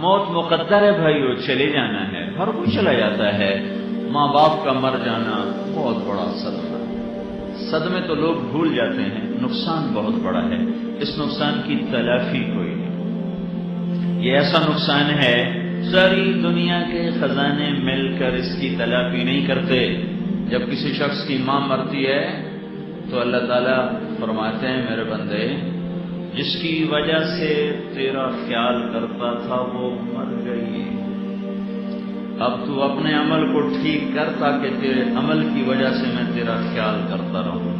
موت مقدر ہے بھائی، وہ چلے جانا ہے، ہر کوئی چلا جاتا ہے۔ ماں باپ کا مر جانا بہت بڑا صدمہ ہے۔ صدمے تو لوگ بھول جاتے ہیں، نقصان بہت بڑا ہے، اس نقصان کی تلافی کوئی نہیں۔ یہ ایسا نقصان ہے ساری دنیا کے خزانے مل کر اس کی تلافی نہیں کرتے۔ جب کسی شخص کی ماں مرتی ہے تو اللہ تعالیٰ فرماتے ہیں میرے بندے، جس کی وجہ سے تیرا خیال کرتا تھا وہ مر گئی، اب تو اپنے عمل کو ٹھیک کر تاکہ تیرے عمل کی وجہ سے میں تیرا خیال کرتا رہوں،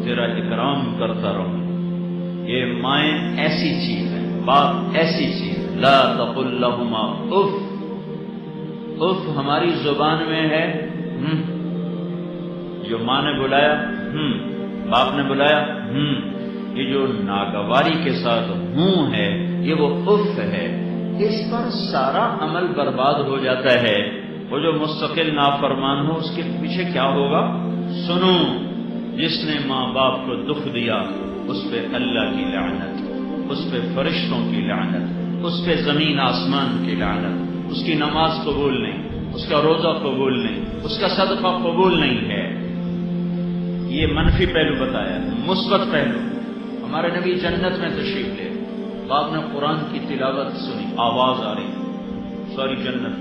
تیرا اکرام کرتا رہوں۔ یہ مائیں ایسی چیز ہے، باپ ایسی چیز ہے۔ لا تقل لهما اف، اف ہماری زبان میں ہے جو ماں نے بلایا باپ نے بلایا یہ جو ناگواری کے ساتھ ہوں ہے یہ وہ اف ہے، اس پر سارا عمل برباد ہو جاتا ہے۔ وہ جو مستقل نافرمان ہو اس کے پیچھے کیا ہوگا؟ سنو، جس نے ماں باپ کو دکھ دیا اس پہ اللہ کی لعنت، اس پہ فرشتوں کی لعنت، اس پہ زمین آسمان کی لعنت، اس کی نماز قبول نہیں، اس کا روزہ قبول نہیں، اس کا صدقہ قبول نہیں ہے۔ یہ منفی پہلو بتایا، مثبت پہلو۔ ہمارے نبی جنت میں تشریف لے، باپ نے قرآن کی تلاوت سنی، آواز آ رہی ساری جنت۔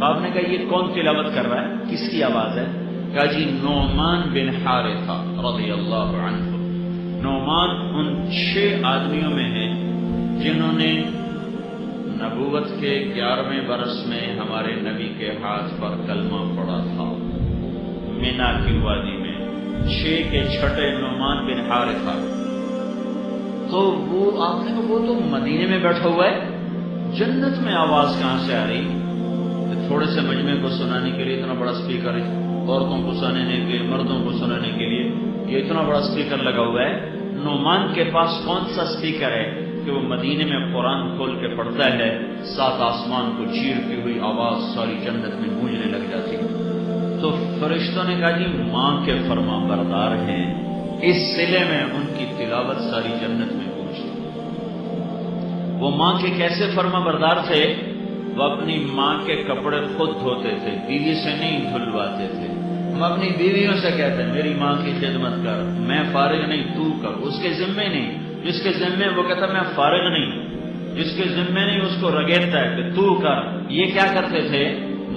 باپ نے کہا یہ کون تلاوت کر رہا ہے، کس کی آواز ہے؟ کہا جی نعمان بن حارثہ رضی اللہ عنہ۔ نعمان ان 6 آدمیوں میں ہیں جنہوں نے نبوت کے 11ویں برس میں ہمارے نبی کے ہاتھ پر کلمہ پڑا تھا، مینا کی وادی میں۔ 6 کے چھٹے نعمان بن حارثہ۔ تو وہ آپ نے کہا وہ تو مدینے میں بیٹھا ہوا ہے، جنت میں آواز کہاں سے آ رہی؟ تھوڑے سے مجمع کو سنانے کے لیے اتنا بڑا اسپیکر ہے، عورتوں کو سنانے کے، مردوں کو سنانے کے لیے یہ اتنا بڑا اسپیکر لگا ہوا ہے۔ نعمان کے پاس کون سا اسپیکر ہے کہ وہ مدینے میں قرآن کھول کے پڑھتا ہے، 7 آسمان کو چیرتی ہوئی آواز ساری جنت میں گونجنے لگ جاتی۔ تو فرشتوں نے کہا جی ماں کے فرما بردار ہیں، اس صلے میں ان کی تلاوت ساری جنت میں گونجتی۔ وہ ماں کے کیسے فرما بردار تھے؟ وہ اپنی ماں کے کپڑے خود دھوتے تھے، بیوی سے نہیں دھلواتے تھے۔ ہم اپنی بیویوں سے کہتے ہیں میری ماں کی خدمت کر، میں فارغ نہیں تو کر، اس کے ذمے نہیں، جس کے ذمے وہ کہتا میں فارغ نہیں، جس کے ذمے نہیں اس کو رگیتا ہے کہ تو کر۔ یہ کیا کرتے تھے؟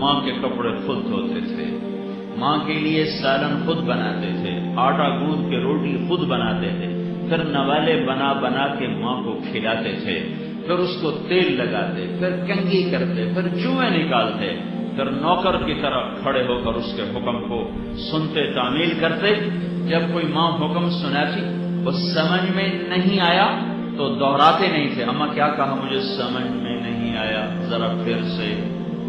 ماں کے کپڑے خود دھوتے تھے، ماں کے لیے سالن خود بناتے تھے، آٹا گوندھ کے روٹی خود بناتے تھے، پھر نوالے بنا بنا کے ماں کو کھلاتے تھے، پھر اس کو تیل لگاتے، پھر کنگھی کرتے، پھر جوئیں نکالتے، پھر نوکر کی طرح کھڑے ہو کر اس کے حکم کو سنتے تعمیل کرتے۔ جب کوئی ماں حکم سناتی وہ سمجھ میں نہیں آیا تو دہراتے نہیں تھے، اماں کیا کہا مجھے سمجھ میں نہیں آیا، ذرا پھر سے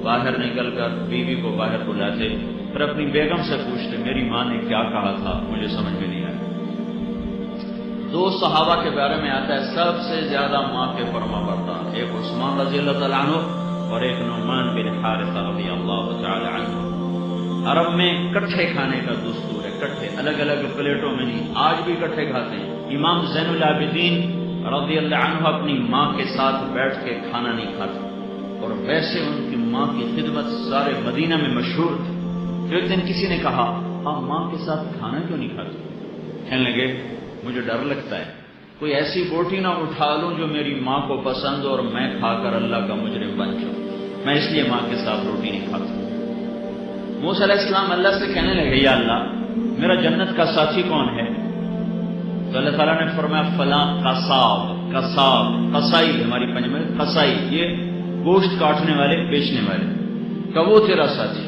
باہر نکل کر بیوی کو باہر بلاتے، پھر اپنی بیگم سے پوچھتے میری ماں نے کیا کہا تھا مجھے سمجھ میں نہیں آیا۔ 2 صحابہ کے بارے میں آتا ہے سب سے زیادہ ماں کے فرما بردار، ایک عثمان رضی اللہ تعالیٰ عنہ اور ایک نعمان بن حارثہ رضی اللہ تعالی عنہ۔ عرب میں کٹھے کھانے کا دستور ہے، کٹھے، الگ الگ پلیٹوں میں نہیں، آج بھی کٹھے کھاتے ہیں۔ امام زین العابدین رضی اللہ عنہ اپنی ماں کے ساتھ بیٹھ کے کھانا نہیں کھاتے، اور ویسے ان کی ماں کی خدمت سارے مدینہ میں مشہور تھی۔ ایک دن کسی نے کہا آپ ماں کے ساتھ کھانا کیوں نہیں کھاتے؟ کہنے لگے مجھے ڈر لگتا ہے کوئی ایسی بوٹی نہ اٹھا لوں جو میری ماں کو پسند ہو اور میں کھا کر اللہ کا مجرم بن جاؤں، میں اس لیے ماں کے ساتھ روٹی نہیں کھاتا۔ موسیٰ علیہ السلام اللہ سے کہنے لگے یا اللہ میرا جنت کا ساتھی کون ہے؟ تو اللہ تعالیٰ نے فرمایا فلاں قصاب، قصاب قصائی، ہماری پنجاب میں قصائی یہ گوشت کاٹنے والے بیچنے والے، کہ وہ تیرا ساتھی۔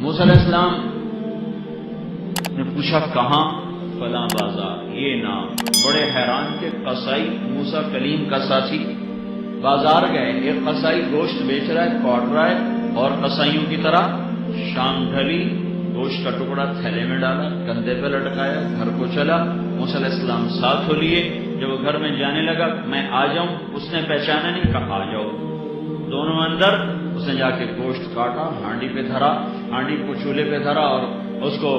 موسیٰ علیہ السلام نے پوچھا کہاں؟ فلاں بازار، یہ نام۔ بڑے حیران کہ قصائی موسیٰ کلیم کا ساتھی۔ بازار گئے، ایک قصائی گوشت بیچ رہا ہے، کاٹ رہا ہے، اور قصائیوں کی طرح شام ڈھلی، گوشت کا ٹکڑا تھیلے میں ڈالا، کندھے پہ لٹکایا، گھر کو چلا۔ موسیٰ علیہ السلام ساتھ ہو لیے، جب وہ گھر میں جانے لگا میں آ جاؤں، اس نے پہچانا نہیں، کہا آ جاؤ۔ دونوں اندر، اس نے جا کے گوشت کاٹا، ہانڈی پہ دھرا، ہانڈی کو چولہے پہ دھرا اور اس کو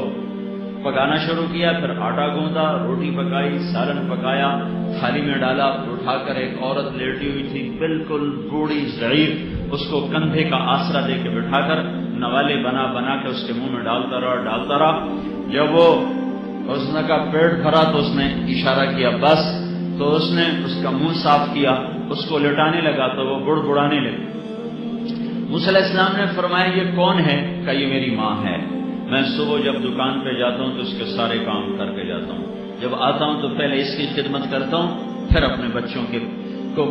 پکانا شروع کیا، پھر آٹا گوندا، روٹی پکائی، سالن پکایا، تھالی میں ڈالا، اٹھا کر ایک عورت لیٹی ہوئی تھی بالکل بوڑھی ضعیف، اس کو کندھے کا آسرا دے کے بٹھا کر نوالے بنا بنا کے اس کے منہ میں ڈالتا رہا۔ جب وہ اس نے کا پیٹ بھرا تو اس نے اشارہ کیا بس، تو اس نے اس کا منہ صاف کیا، اس کو لٹانے لگا تو وہ بڑبڑانے لگی۔ موسیٰ علیہ السلام نے فرمایا یہ کون ہے؟ کہ یہ میری ماں ہے، میں صبح جب دکان پہ جاتا ہوں تو اس کے سارے کام کر کے جاتا ہوں، جب آتا ہوں تو پہلے اس کی خدمت کرتا ہوں، پھر اپنے بچوں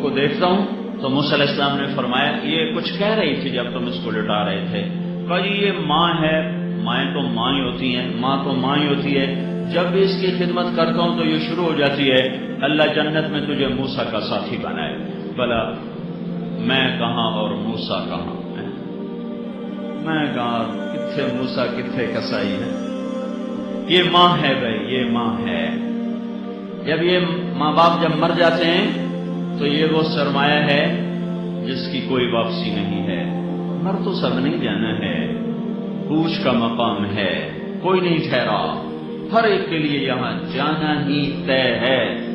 کو دیکھتا ہوں۔ تو موسیٰ علیہ السلام نے فرمایا یہ کچھ کہہ رہی تھی جب تم اس کو لٹا رہے تھے؟ کہا جی یہ ماں ہے، مائیں تو ماں ہی ہوتی ہیں، ماں تو ماں ہی ہوتی ہے، جب بھی اس کی خدمت کرتا ہوں تو یہ شروع ہو جاتی ہے اللہ جنت میں تجھے موسیٰ کا ساتھی بنائے۔ بلا میں کہاں اور موسیٰ کہاں؟ میں کہاں، کتھے موسیٰ کتھے کسائی ہے؟ یہ ماں ہے بھائی، یہ ماں ہے۔ جب یہ ماں باپ جب مر جاتے ہیں تو یہ وہ سرمایہ ہے جس کی کوئی واپسی نہیں ہے۔ مر تو سب نہیں جانا ہے، ہوش کا مقام ہے، کوئی نہیں ٹھہرا، ہر ایک کے لیے یہاں جانا ہی طے ہے۔